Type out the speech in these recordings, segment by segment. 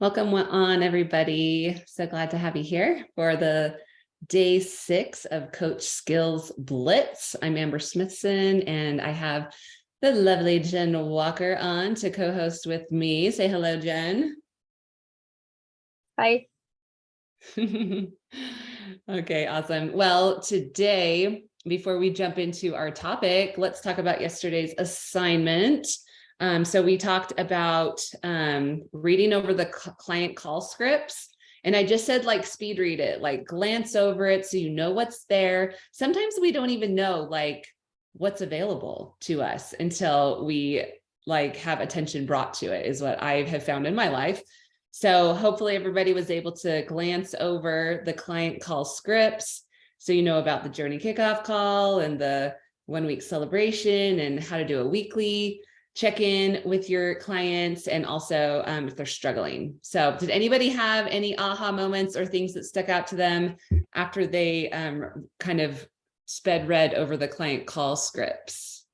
Welcome on, everybody. So glad to have you here for the day 6 of Coach Skills Blitz. I'm Amber Smithson, and I have the lovely Jen Walker on to co-host with me. Say hello, Jen. Hi. Okay, awesome. Well, today, before we jump into our topic, let's talk about yesterday's assignment. So we talked about reading over the client call scripts. And I just said, like, speed read it, like glance over it so you know what's there. Sometimes we don't even know like what's available to us until we like have attention brought to it, is what I have found in my life. So hopefully everybody was able to glance over the client call scripts so you know about the journey kickoff call and the 1 week celebration and how to do a weekly check in with your clients, and also if they're struggling. So did anybody have any aha moments or things that stuck out to them after they kind of sped read over the client call scripts?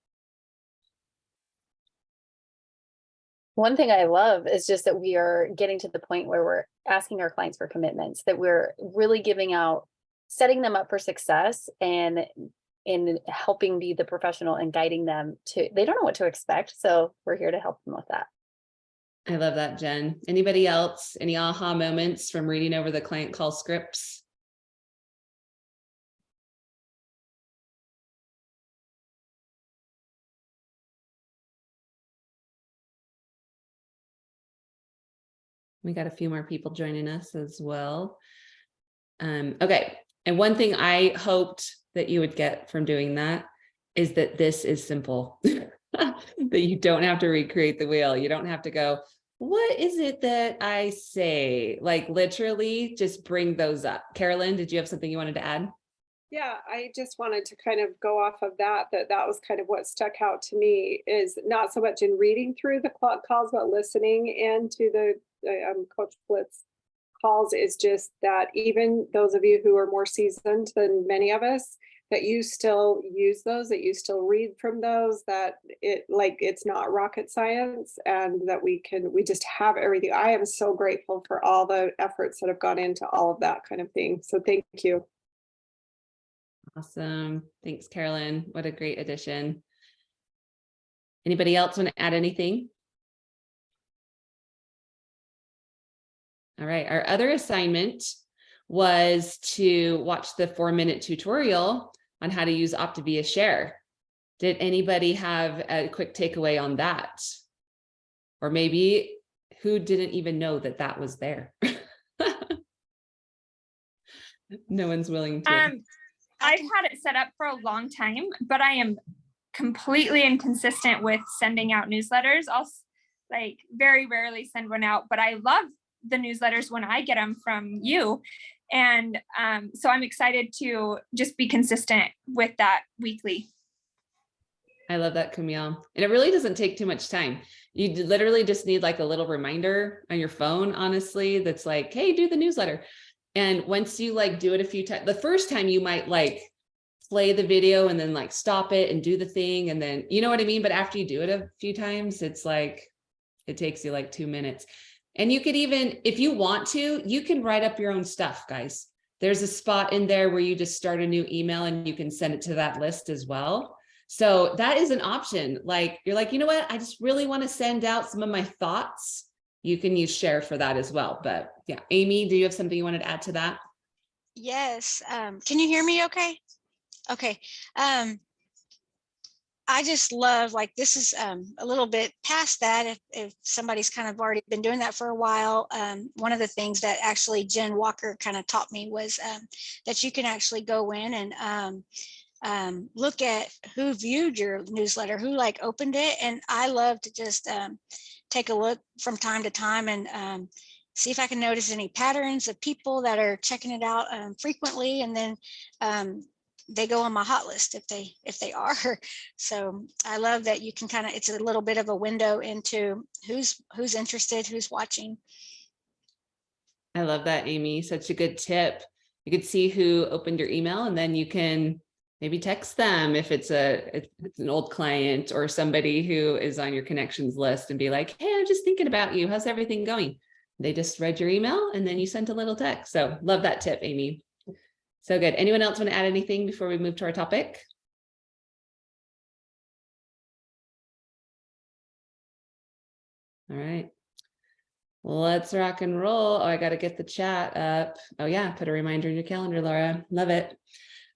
One thing I love is just that we are getting to the point where we're asking our clients for commitments, that we're really giving out, setting them up for success, and in helping be the professional and guiding them to, they don't know what to expect. So we're here to help them with that. I love that, Jen. Anybody else? Any aha moments from reading over the client call scripts? We got a few more people joining us as well. Okay. And one thing I hoped that you would get from doing that is that this is simple, that you don't have to recreate the wheel. You don't have to go, what is it that I say? Like literally just bring those up. Carolyn, did you have something you wanted to add? Yeah, I just wanted to kind of go off of that was kind of what stuck out to me, is not so much in reading through the calls, but listening into the Coach Blitz calls, is just that even those of you who are more seasoned than many of us, that you still use those, that you still read from those, that it's not rocket science, and that we just have everything. I am so grateful for all the efforts that have gone into all of that kind of thing. So thank you. Awesome. Thanks, Carolyn. What a great addition. Anybody else want to add anything? All right. Our other assignment was to watch the 4-minute tutorial on how to use Optavia Share. Did anybody have a quick takeaway on that? Or maybe who didn't even know that that was there? No one's willing to. I've had it set up for a long time, but I am completely inconsistent with sending out newsletters. I'll like very rarely send one out, but I love the newsletters when I get them from you. And so I'm excited to just be consistent with that weekly. I love that, Camille. And it really doesn't take too much time. You literally just need like a little reminder on your phone, honestly, that's like, hey, do the newsletter. And once you like do it a few times, the first time you might like play the video and then like stop it and do the thing. And then, you know what I mean? But after you do it a few times, it's like, it takes you like 2 minutes. And you could even, if you want to, you can write up your own stuff, guys. There's a spot in there where you just start a new email and you can send it to that list as well. So that is an option. Like, you're like, you know what? I just really want to send out some of my thoughts. You can use Share for that as well. But yeah, Amy, do you have something you wanted to add to that? Yes. Can you hear me okay? Okay. I just love, like, this is a little bit past that. If somebody's kind of already been doing that for a while, one of the things that actually Jen Walker kind of taught me was that you can actually go in and look at who viewed your newsletter, who like opened it. And I love to just take a look from time to time and see if I can notice any patterns of people that are checking it out frequently. And then they go on my hot list if they are. So I love that you can kind of, it's a little bit of a window into who's interested, who's watching. I love that, Amy. Such a good tip. You could see who opened your email, and then you can maybe text them if it's an old client or somebody who is on your connections list and be like, hey, I'm just thinking about you. How's everything going? They just read your email and then you sent a little text. So love that tip, Amy. So good. Anyone else want to add anything before we move to our topic? All right. Let's rock and roll. Oh, I got to get the chat up. Oh yeah, put a reminder in your calendar, Laura. Love it.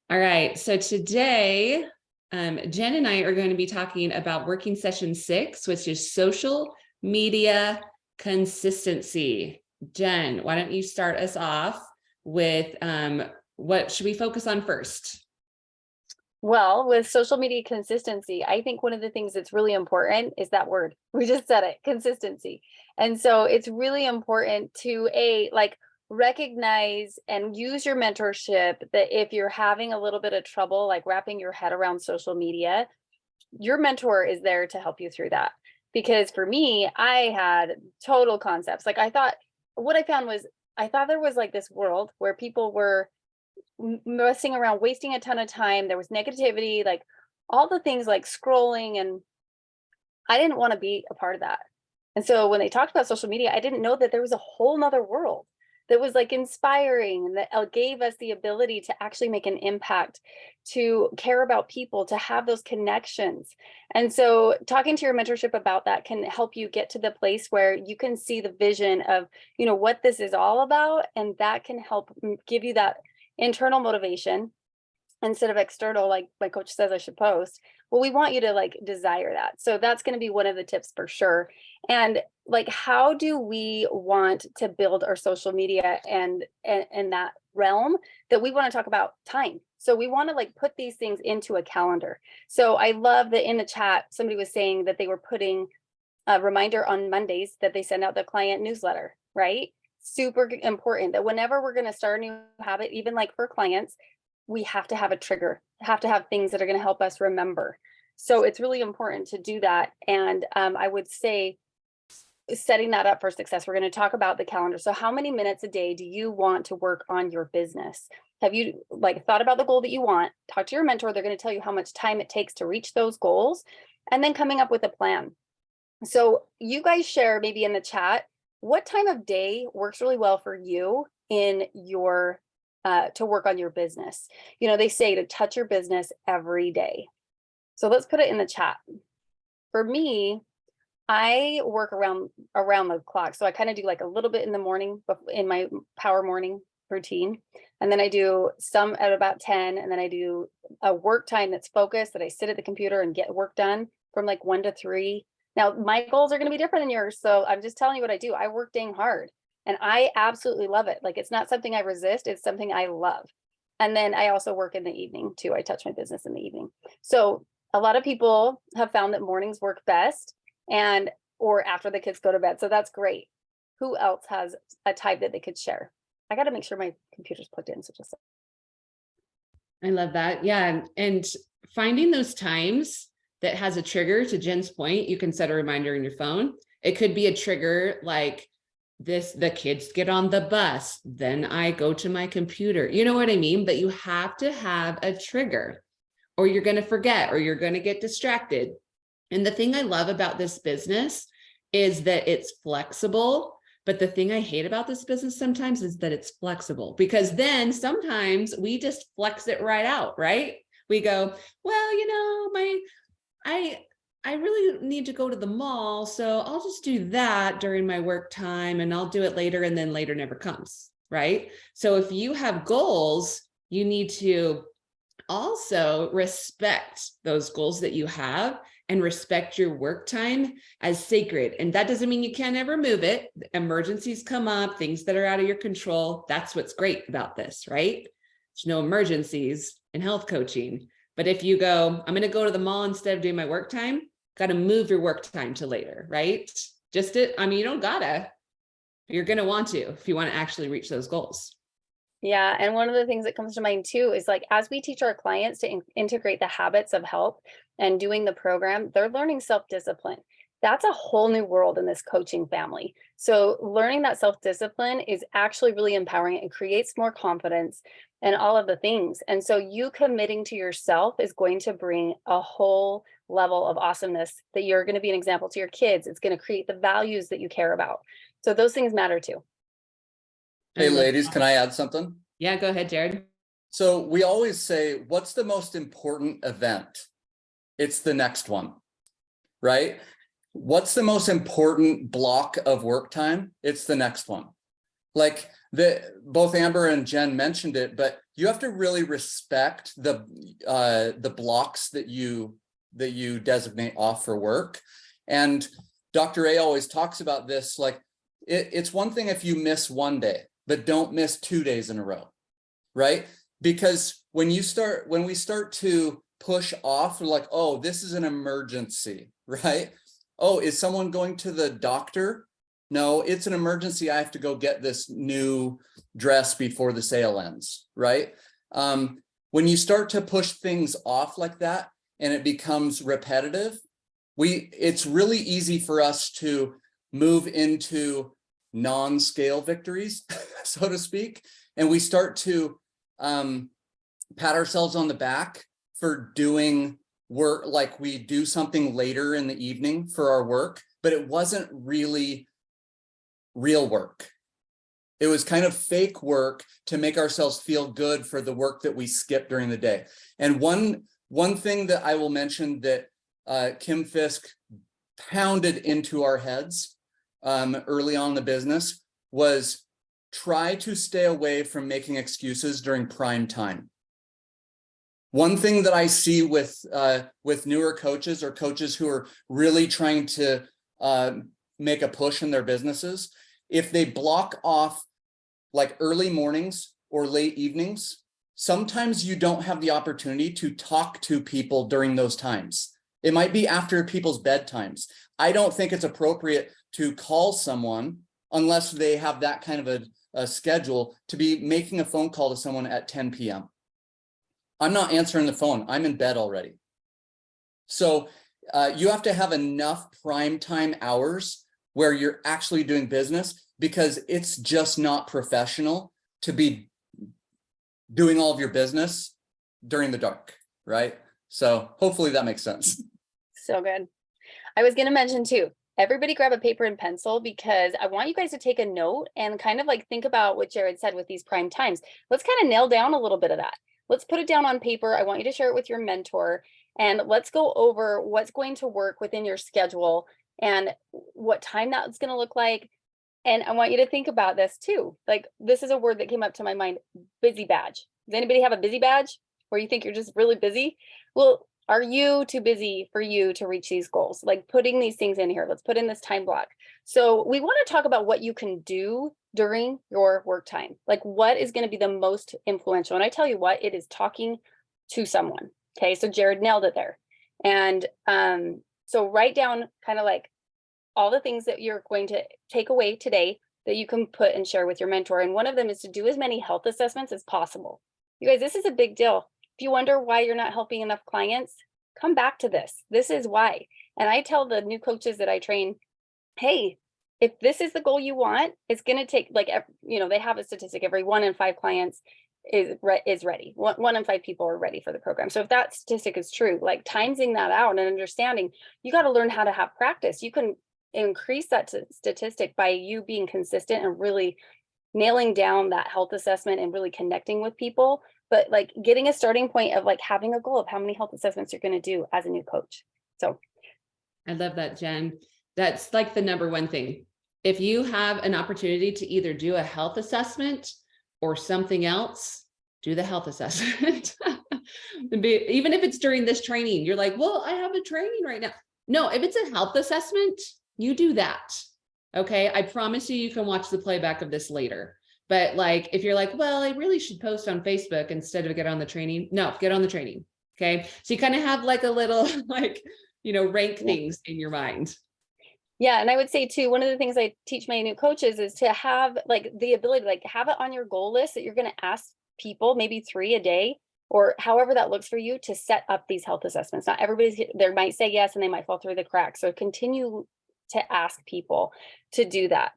All right. So today, Jen and I are going to be talking about working session 6, which is social media consistency. Jen, why don't you start us off with what should we focus on first? Well, with social media consistency, I think one of the things that's really important is that word. We just said it, consistency. And so it's really important to recognize and use your mentorship that if you're having a little bit of trouble, like wrapping your head around social media, your mentor is there to help you through that. Because for me, I had total concepts. Like I thought there was like this world where people were messing around, wasting a ton of time. There was negativity, like all the things like scrolling, and I didn't want to be a part of that. And so when they talked about social media, I didn't know that there was a whole nother world that was like inspiring and that gave us the ability to actually make an impact, to care about people, to have those connections. And so talking to your mentorship about that can help you get to the place where you can see the vision of, what this is all about. And that can help give you that internal motivation instead of external, like my coach says I should post. Well, we want you to like desire that. So that's going to be one of the tips for sure. And like, how do we want to build our social media and that realm that we want to talk about time? So we want to like put these things into a calendar. So I love that in the chat, somebody was saying that they were putting a reminder on Mondays that they send out the client newsletter, right? Super important that whenever we're going to start a new habit, even like for clients, we have to have a trigger, have to have things that are going to help us remember. So it's really important to do that. And I would say setting that up for success. We're going to talk about the calendar. So how many minutes a day do you want to work on your business? Have you like thought about the goal that you want? Talk to your mentor. They're going to tell you how much time it takes to reach those goals, and then coming up with a plan. So you guys share maybe in the chat, what time of day works really well for you in your to work on your business? They say to touch your business every day. So let's put it in the chat. For me, I work around the clock. So I kind of do like a little bit in the morning in my power morning routine. And then I do some at about 10. And then I do a work time that's focused, that I sit at the computer and get work done from like 1 to 3. Now, my goals are going to be different than yours. So I'm just telling you what I do. I work dang hard and I absolutely love it. Like, it's not something I resist. It's something I love. And then I also work in the evening too. I touch my business in the evening. So a lot of people have found that mornings work best or after the kids go to bed. So that's great. Who else has a type that they could share? I got to make sure my computer's plugged in. So just. I love that. Yeah. And finding those times that has a trigger. To Jen's point, you can set a reminder in your phone. It could be a trigger like this, the kids get on the bus, then I go to my computer. You know what I mean? But you have to have a trigger or you're going to forget or you're going to get distracted. And the thing I love about this business is that it's flexible. But the thing I hate about this business sometimes is that it's flexible, because then sometimes we just flex it right out, right? We go, well, I really need to go to the mall, so I'll just do that during my work time and I'll do it later, and then later never comes, right? So if you have goals, you need to also respect those goals that you have and respect your work time as sacred. And that doesn't mean you can't ever move it. Emergencies come up, things that are out of your control. That's what's great about this, right? There's no emergencies in health coaching. But if you go, I'm going to go to the mall instead of doing my work time, got to move your work time to later, right? You don't gotta, you're going to want to, if you want to actually reach those goals. Yeah. And one of the things that comes to mind too is like, as we teach our clients to integrate the habits of health and doing the program, they're learning self-discipline. That's a whole new world in this coaching family. So learning that self-discipline is actually really empowering and creates more confidence and all of the things. And so you committing to yourself is going to bring a whole level of awesomeness that you're going to be an example to your kids. It's going to create the values that you care about. So those things matter too. I Hey, love ladies, that. can I add something? Yeah, go ahead, Jared. So we always say, what's the most important event? It's the next one, right? What's the most important block of work time? It's the next one. Like both Amber and Jen mentioned it, but you have to really respect the blocks that you designate off for work. And Dr. A always talks about this, like it's one thing if you miss one day, but don't miss 2 days in a row, right? Because when we start to push off, we're like, oh, this is an emergency, right? Oh, is someone going to the doctor? No, it's an emergency. I have to go get this new dress before the sale ends, right? When you start to push things off like that and it becomes repetitive, it's really easy for us to move into non-scale victories, so to speak. And we start to pat ourselves on the back for doing work, like we do something later in the evening for our work, but it wasn't really real work. It was kind of fake work to make ourselves feel good for the work that we skipped during the day. And one thing that I will mention that Kim Fisk pounded into our heads early on in the business was try to stay away from making excuses during prime time. One thing that I see with newer coaches or coaches who are really trying to make a push in their businesses, if they block off like early mornings or late evenings, sometimes you don't have the opportunity to talk to people during those times. It might be after people's bedtimes. I don't think it's appropriate to call someone unless they have that kind of a schedule to be making a phone call to someone at 10 p.m. I'm not answering the phone. I'm in bed already. So you have to have enough prime time hours where you're actually doing business, because it's just not professional to be doing all of your business during the dark, right? So hopefully that makes sense. So good. I was going to mention too, everybody grab a paper and pencil, because I want you guys to take a note and kind of like think about what Jared said with these prime times. Let's kind of nail down a little bit of that. Let's put it down on paper. I want you to share it with your mentor, and let's go over what's going to work within your schedule and what time that's going to look like. And I want you to think about this too. Like, this is a word that came up to my mind, busy badge. Does anybody have a busy badge where you think you're just really busy? Well, are you too busy for you to reach these goals? Like putting these things in here, let's put in this time block. So we want to talk about what you can do during your work time. Like what is going to be the most influential? And I tell you what, it is talking to someone. Okay, so Jared nailed it there. And so write down kind of like all the things that you're going to take away today that you can put and share with your mentor. And one of them is to do as many health assessments as possible. You guys, this is a big deal. If you wonder why you're not helping enough clients, come back to this. This is why. And I tell the new coaches that I train, hey, if this is the goal you want, it's going to take, like, you know, they have a statistic, every 1 in 5 clients is ready. 1 in 5 people are ready for the program. So if that statistic is true, like timesing that out and understanding, you got to learn how to have practice. You can increase that statistic by you being consistent and really nailing down that health assessment and really connecting with people, but like getting a starting point of like having a goal of how many health assessments you're going to do as a new coach. So I love that, Jen. That's like the number one thing. If you have an opportunity to either do a health assessment or something else, do the health assessment. Even if it's during this training, you're like, well, I have a training right now. No, if it's a health assessment, you do that. Okay. I promise you, you can watch the playback of this later. But like, if you're like, well, I really should post on Facebook instead of get on the training. No, get on the training. Okay. So you kind of have like a little, like, you know, rank things in your mind. yeah, and I would say too, one of the things I teach my new coaches is to have like the ability to like have it on your goal list that you're going to ask people, maybe 3 a day, or however that looks for you, to set up these health assessments. Not everybody's there, might say yes and they might fall through the cracks. So continue to ask people to do that.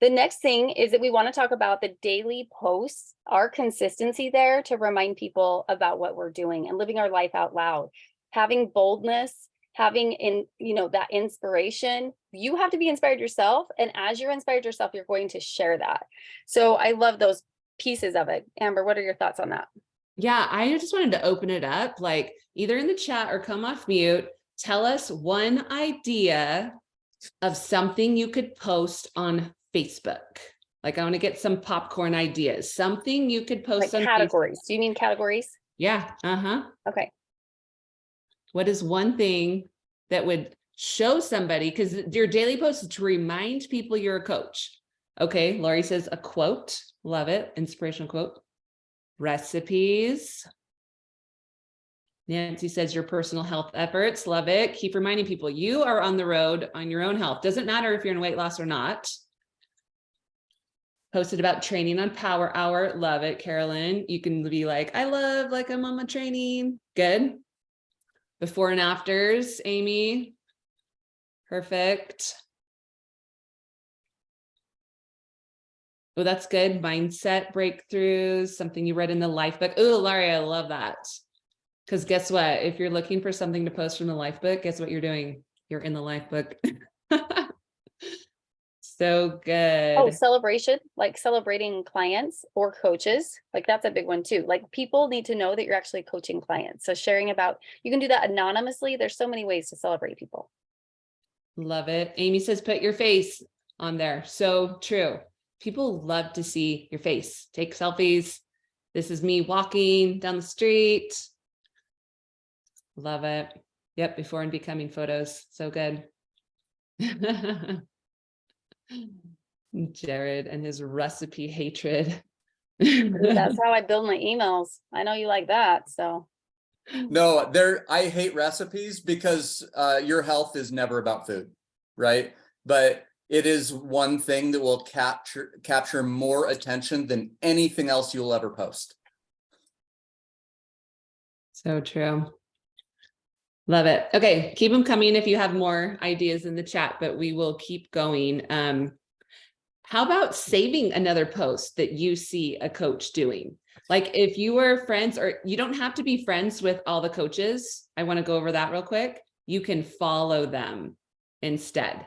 The next thing is that we want to talk about the daily posts, our consistency there to remind people about what we're doing and living our life out loud, having boldness having that inspiration, you have to be inspired yourself. And as you're inspired yourself, you're going to share that. So I love those pieces of it. Amber, what are your thoughts on that? Yeah, I just wanted to open it up, like either in the chat or come off mute. Tell us one idea of something you could post on Facebook. Like, I want to get some popcorn ideas, something you could post Like on categories. Facebook. Do you mean categories? Yeah. Uh-huh. Okay. What is one thing that would show somebody, because your daily post is to remind people you're a coach. Okay. Lori says a quote. Love it. Inspirational quote. Recipes. Nancy says your personal health efforts. Love it. Keep reminding people you are on the road on your own health. Doesn't matter if you're in weight loss or not. Posted about training on Power Hour. Love it, Carolyn. You can be like, I love, like, I'm on my training. Good. Before and afters, Amy. Perfect. Oh, that's good. Mindset breakthroughs, something you read in the life book. Oh, Laurie, I love that. Because guess what? If you're looking for something to post from the life book, guess what you're doing? You're in the life book. So good. Oh, celebration, like celebrating clients or coaches. Like that's a big one too. Like people need to know that you're actually coaching clients. So sharing about, you can do that anonymously. There's so many ways to celebrate people. Love it. Amy says, put your face on there. So true. People love to see your face. Take selfies. This is me walking down the street. Love it. Yep. Before and becoming photos. So good. Jared and his recipe hatred. That's how I build my emails. I know you like that. So No, I hate recipes because your health is never about food, right? But it is one thing that will capture more attention than anything else you'll ever post. So true. Love it. Okay, keep them coming if you have more ideas in the chat, but we will keep going. How about saving another post that you see a coach doing? Like if you were friends, or you don't have to be friends with all the coaches. I want to go over that real quick. You can follow them instead.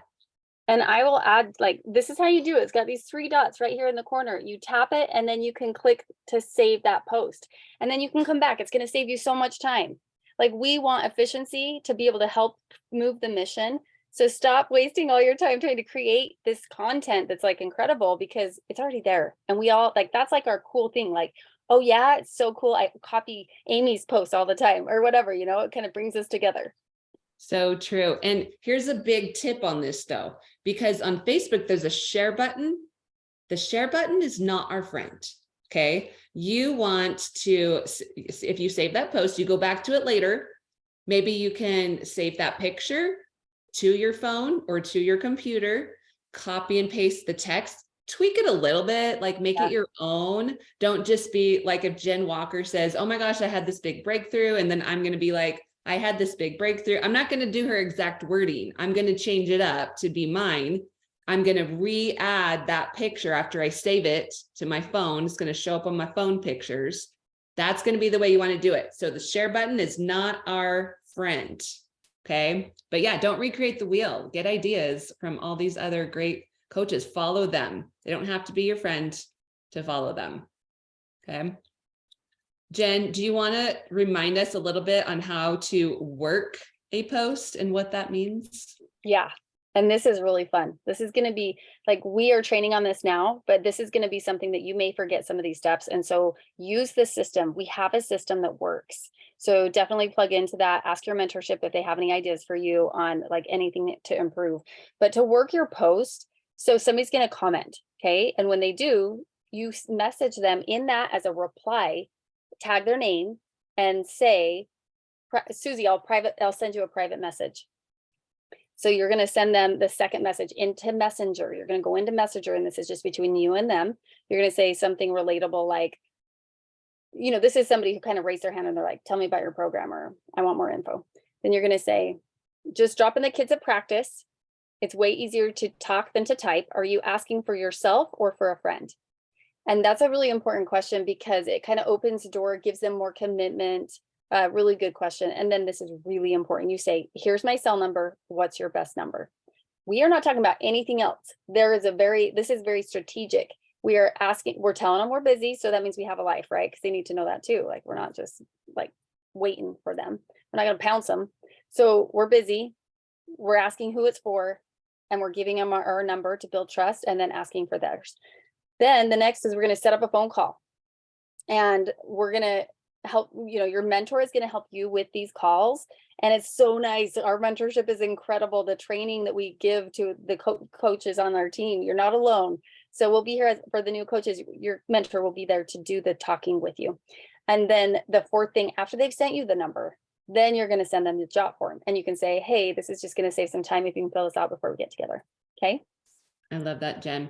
and I will add, like, this is how you do it. It's got these 3 dots right here in the corner. You tap it and then you can click to save that post. And then you can come back. It's going to save you so much time. Like we want efficiency to be able to help move the mission. So stop wasting all your time trying to create this content that's like incredible because it's already there. And we all like, that's like our cool thing. Like, oh yeah, it's so cool. I copy Amy's posts all the time or whatever, it kind of brings us together. So true. And here's a big tip on this though, because on Facebook, there's a share button. The share button is not our friend. Okay. You want to, if you save that post, you go back to it later. Maybe you can save that picture to your phone or to your computer, copy and paste the text, tweak it a little bit, like make it your own. Don't just be like if Jen Walker says, oh my gosh, I had this big breakthrough. And then I'm going to be like, I had this big breakthrough. I'm not going to do her exact wording. I'm going to change it up to be mine. I'm going to re-add that picture after I save it to my phone. It's going to show up on my phone pictures. That's going to be the way you want to do it. So the share button is not our friend. Okay. But yeah, don't recreate the wheel. Get ideas from all these other great coaches. Follow them. They don't have to be your friend to follow them. Okay. Jen, do you want to remind us a little bit on how to work a post and what that means? Yeah. And this is really fun. This is going to be like, we are training on this now, but this is going to be something that you may forget some of these steps. And so use this system. We have a system that works. So definitely plug into that. Ask your mentorship if they have any ideas for you on like anything to improve. But to work your post, so somebody's going to comment. Okay. And when they do, you message them in that as a reply, tag their name and say, Susie, I'll send you a private message. So you're going to send them the second message into Messenger. You're going to go into Messenger, and this is just between you and them. You're going to say something relatable like, this is somebody who kind of raised their hand and they're like, tell me about your program, or I want more info. Then you're going to say, just dropping the kids at practice. It's way easier to talk than to type. Are you asking for yourself or for a friend? And that's a really important question because it kind of opens the door, gives them more commitment. Really good question. And then this is really important. You say, here's my cell number. What's your best number? We are not talking about anything else. This is very strategic. We are asking, we're telling them we're busy. So that means we have a life, right? Because they need to know that too. Like, we're not just like waiting for them. We're not going to pounce them. So we're busy. We're asking who it's for, and we're giving them our number to build trust, and then asking for theirs. Then the next is we're going to set up a phone call, and we're going to help, your mentor is going to help you with these calls. And it's so nice. Our mentorship is incredible. The training that we give to the coaches on our team, you're not alone. So we'll be here for the new coaches. Your mentor will be there to do the talking with you. And then the fourth thing, after they've sent you the number, then you're going to send them the job form, and you can say, hey, this is just going to save some time if you can fill this out before we get together. Okay. I love that, Jen.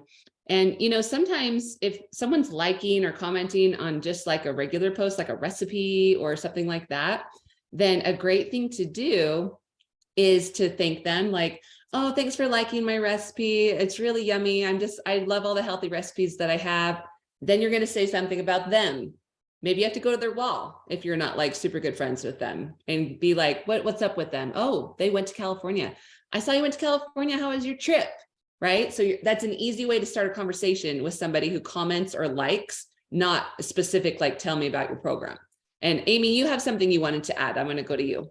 And, sometimes if someone's liking or commenting on just like a regular post, like a recipe or something like that, then a great thing to do is to thank them, like, oh, thanks for liking my recipe. It's really yummy. I love all the healthy recipes that I have. Then you're going to say something about them. Maybe you have to go to their wall if you're not like super good friends with them, and be like, what's up with them? Oh, they went to California. I saw you went to California. How was your trip? Right? So that's an easy way to start a conversation with somebody who comments or likes, not specific, like, tell me about your program. And Amy, you have something you wanted to add. I'm going to go to you.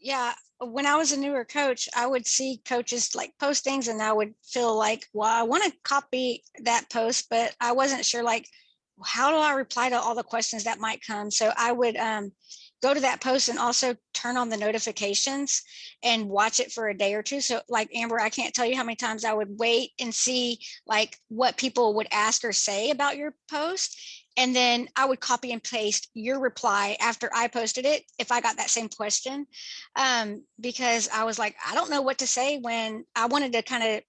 Yeah, when I was a newer coach, I would see coaches like post things, and I would feel like, well, I want to copy that post, but I wasn't sure, like, how do I reply to all the questions that might come? So I would go to that post and also turn on the notifications and watch it for a day or two. So like, Amber, I can't tell you how many times I would wait and see like what people would ask or say about your post. And then I would copy and paste your reply after I posted it if I got that same question, because I was like, I don't know what to say, when I wanted to kind of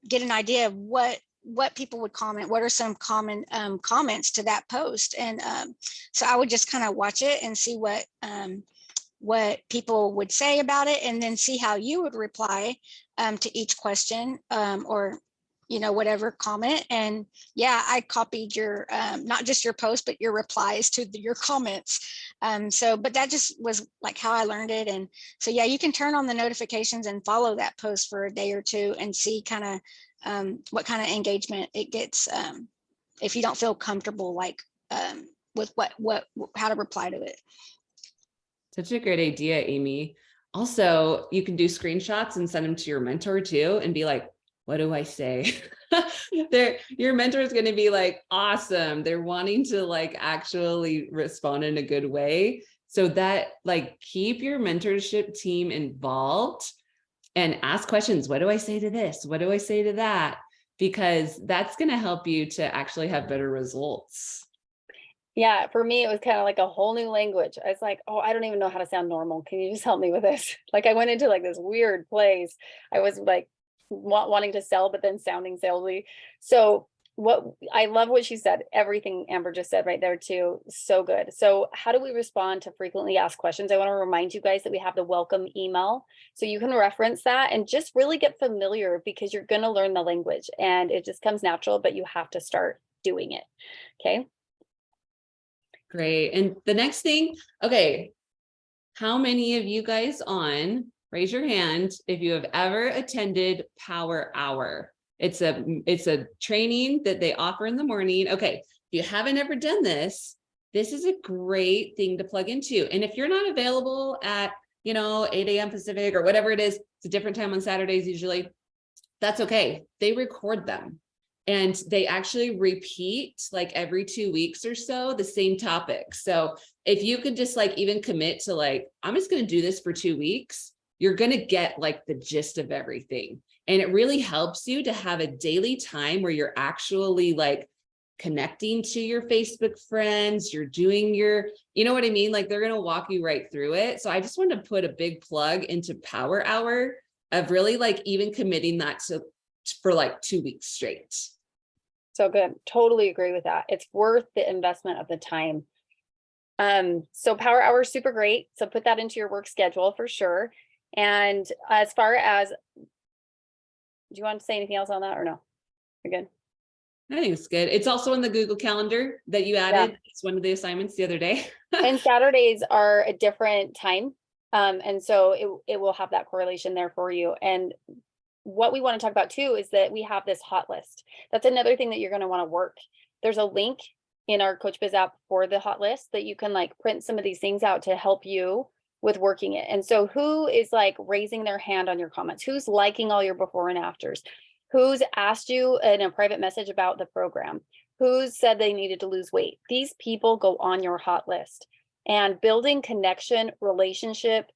get an idea of what people would comment, what are some common comments to that post. And so I would just kind of watch it and see what people would say about it, and then see how you would reply to each question, or whatever comment. And yeah, I copied your not just your post, but your replies to your comments. But that just was like how I learned it. And so yeah, you can turn on the notifications and follow that post for a day or two and see kind of what kind of engagement it gets, if you don't feel comfortable like with how to reply to it. Such a great idea, Amy. Also, you can do screenshots and send them to your mentor too, and be like, what do I say? Your mentor is going to be like, awesome. They're wanting to like actually respond in a good way. So that, like, keep your mentorship team involved and ask questions. What do I say to this? What do I say to that? Because that's going to help you to actually have better results. Yeah, for me, it was kind of like a whole new language. I was like, oh, I don't even know how to sound normal. Can you just help me with this? Like, I went into like this weird place. I was like wanting to sell, but then sounding salesy. So I love what she said. Everything Amber just said right there too. So good. So how do we respond to frequently asked questions? I want to remind you guys that we have the welcome email. So you can reference that and just really get familiar, because you're going to learn the language and it just comes natural, but you have to start doing it. Okay. Great. And the next thing, okay, how many of you guys raise your hand if you have ever attended Power Hour? It's a training that they offer in the morning. Okay, if you haven't ever done this is a great thing to plug into. And if you're not available at 8 a.m. Pacific or whatever it is, it's a different time on Saturdays usually, that's okay. They record them. And they actually repeat like every 2 weeks or so, the same topic. So if you could just like even commit to like, I'm just going to do this for 2 weeks, you're going to get like the gist of everything. And it really helps you to have a daily time where you're actually like connecting to your Facebook friends, you're doing your, you know what I mean? Like, they're going to walk you right through it. So I just want to put a big plug into Power Hour of really like even committing that for like 2 weeks straight. So good. Totally agree with that. It's worth the investment of the time. So Power Hour is super great. So put that into your work schedule for sure. And as far as, do you want to say anything else on that or no? You're good. I think it's good. It's also in the Google Calendar that you added. It's one of the assignments the other day. And Saturdays are a different time. And so it will have that correlation there for you. And what we want to talk about too is that we have this hot list. That's another thing that you're going to want to work. There's a link in our Coach Biz app for the hot list that you can like print some of these things out to help you with working it. And so who is like raising their hand on your comments? Who's liking all your before and afters? Who's asked you in a private message about the program? Who's said they needed to lose weight? These people go on your hot list. And building connection, relationship,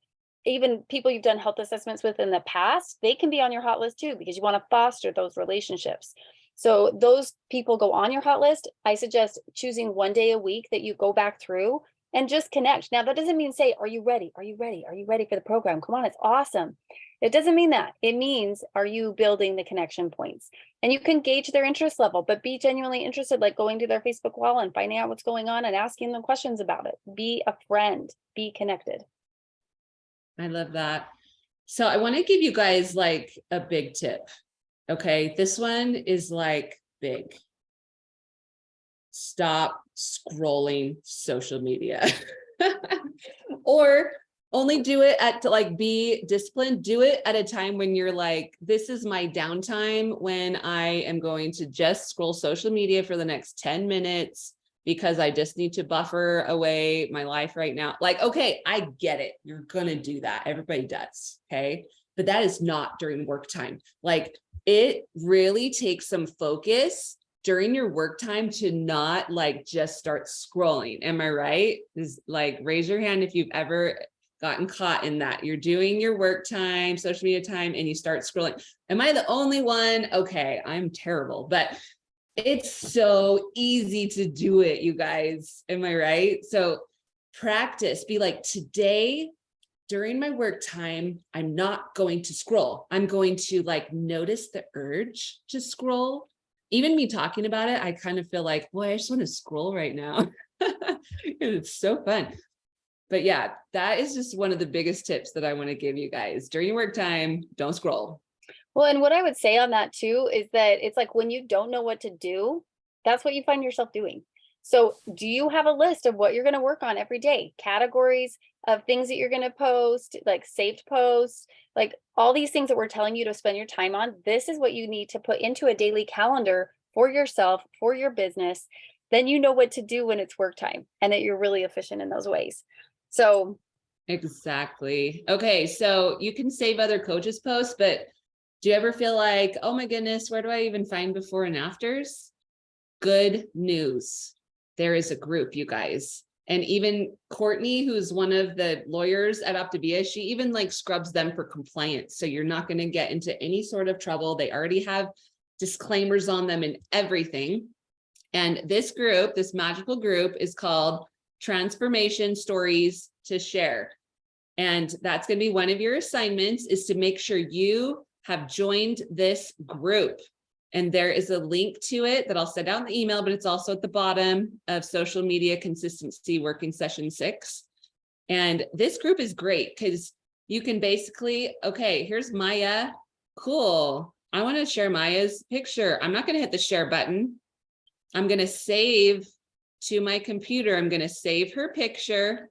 even people you've done health assessments with in the past, they can be on your hot list too, because you want to foster those relationships. So those people go on your hot list. I suggest choosing one day a week that you go back through and just connect. Now, that doesn't mean say, are you ready? Are you ready? Are you ready for the program? Come on, it's awesome. It doesn't mean that. It means, are you building the connection points? And you can gauge their interest level, but be genuinely interested, like going to their Facebook wall and finding out what's going on and asking them questions about it. Be a friend, be connected. I love that. So I want to give you guys like a big tip. Okay. This one is like big. Stop scrolling social media. Or only do it at, to like be disciplined. Do it at a time when you're like, this is my downtime, when I am going to just scroll social media for the next 10 minutes because I just need to buffer away my life right now. Like, okay, I get it. You're going to do that. Everybody does. Okay. But that is not during work time. Like, it really takes some focus during your work time to not like just start scrolling. Am I right? Is like, raise your hand if you've ever gotten caught in that. You're doing your work time, social media time, and you start scrolling. Am I the only one? Okay, I'm terrible, but it's so easy to do it, you guys. Am I right? So practice, be like, today during my work time, I'm not going to scroll. I'm going to like notice the urge to scroll. Even me talking about it, I kind of feel like, boy, I just want to scroll right now. It's so fun. But yeah, that is just one of the biggest tips that I want to give you guys. During your work time, don't scroll. Well, and what I would say on that too is that it's like when you don't know what to do, that's what you find yourself doing. So do you have a list of what you're going to work on every day? Categories of things that you're going to post, like saved posts, like all these things that we're telling you to spend your time on. This is what you need to put into a daily calendar for yourself, for your business. Then you know what to do when it's work time and that you're really efficient in those ways. So exactly. Okay. So you can save other coaches' posts, but do you ever feel like, oh my goodness, where do I even find before and afters? Good news. There is a group, you guys. And even Courtney, who's one of the lawyers at Optavia, she even like scrubs them for compliance. So you're not going to get into any sort of trouble. They already have disclaimers on them and everything. And this group, this magical group, is called Transformation Stories to Share. And that's going to be one of your assignments, is to make sure you have joined this group. And there is a link to it that I'll send out in the email, but it's also at the bottom of Social Media Consistency Working Session 6. And this group is great because you can basically, okay, here's Maya. Cool. I want to share Maya's picture. I'm not going to hit the share button. I'm going to save to my computer. I'm going to save her picture.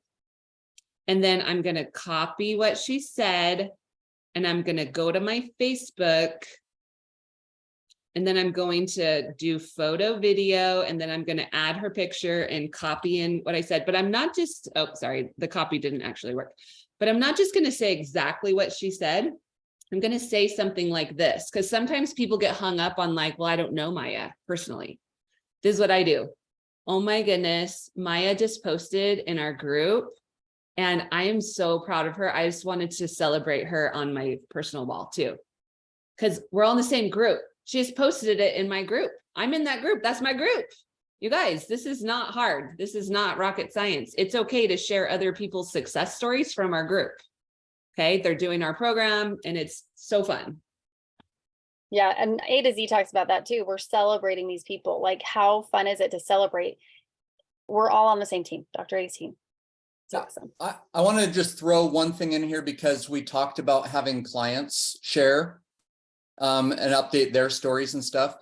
And then I'm going to copy what she said. And I'm going to go to my Facebook. And then I'm going to do photo video, and then I'm going to add her picture and copy in what I said. But I'm not just, oh, sorry, the copy didn't actually work. But I'm not just going to say exactly what she said. I'm going to say something like this, because sometimes people get hung up on like, well, I don't know Maya personally. This is what I do. Oh my goodness, Maya just posted in our group, and I am so proud of her. I just wanted to celebrate her on my personal wall too, because we're all in the same group. She just posted it in my group. I'm in that group. That's my group. You guys, this is not hard. This is not rocket science. It's okay to share other people's success stories from our group. Okay. They're doing our program and it's so fun. yeah, and A to Z talks about that too. We're celebrating these people. Like, how fun is it to celebrate? We're all on the same team, Dr. A's team. It's awesome. I want to just throw one thing in here, because we talked about having clients share and update their stories and stuff.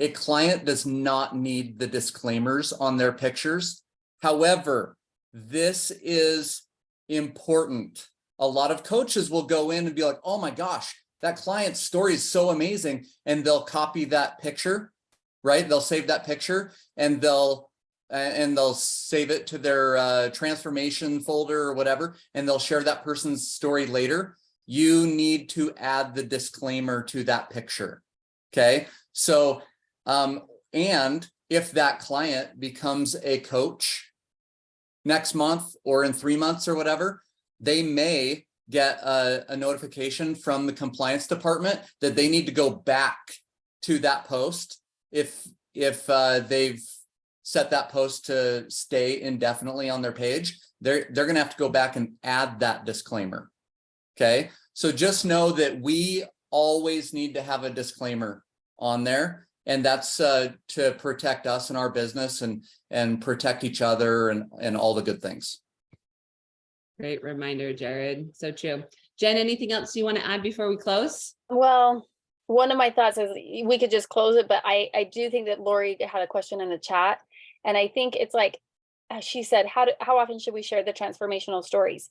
A client does not need the disclaimers on their pictures. However, this is important. A lot of coaches will go in and be like, oh my gosh, that client's story is so amazing. And they'll copy that picture, right? They'll save that picture and they'll save it to their transformation folder or whatever, and they'll share that person's story later. You need to add the disclaimer to that picture. Okay. So, and if that client becomes a coach next month or in 3 months or whatever, they may get a notification from the compliance department that they need to go back to that post. If they've set that post to stay indefinitely on their page, they're going to have to go back and add that disclaimer. Okay. So just know that we always need to have a disclaimer on there. And that's to protect us and our business and protect each other and all the good things. Great reminder, Jared. So true. Jen, anything else you want to add before we close? Well, one of my thoughts is we could just close it, but I do think that Lori had a question in the chat. And I think it's like, as she said, how often should we share the transformational stories?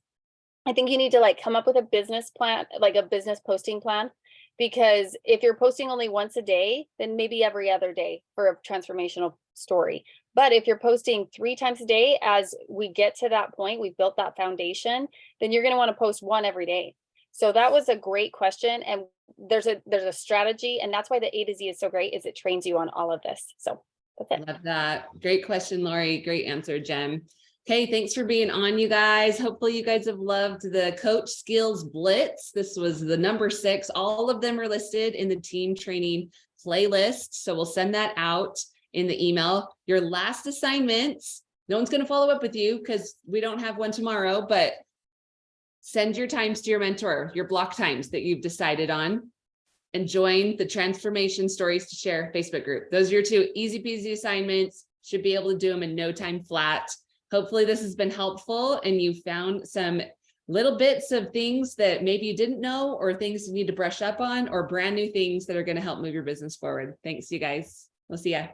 I think you need to like come up with a business plan, like a business posting plan, because if you're posting only once a day, then maybe every other day for a transformational story. But if you're posting 3 times a day, as we get to that point, we've built that foundation, then you're going to want to post one every day. So that was a great question. And there's a strategy. And that's why the A to Z is so great, is it trains you on all of this. So that's it. Love that. Great question, Lori. Great answer, Jen. Okay, thanks for being on, you guys. Hopefully you guys have loved the Coach Skills Blitz. This was the number 6. All of them are listed in the team training playlist. So we'll send that out in the email. Your last assignments, no one's going to follow up with you because we don't have one tomorrow, but send your times to your mentor, your block times that you've decided on, and join the Transformation Stories to Share Facebook group. Those are your 2 easy peasy assignments. Should be able to do them in no time flat. Hopefully this has been helpful and you found some little bits of things that maybe you didn't know, or things you need to brush up on, or brand new things that are going to help move your business forward. Thanks, you guys. We'll see ya.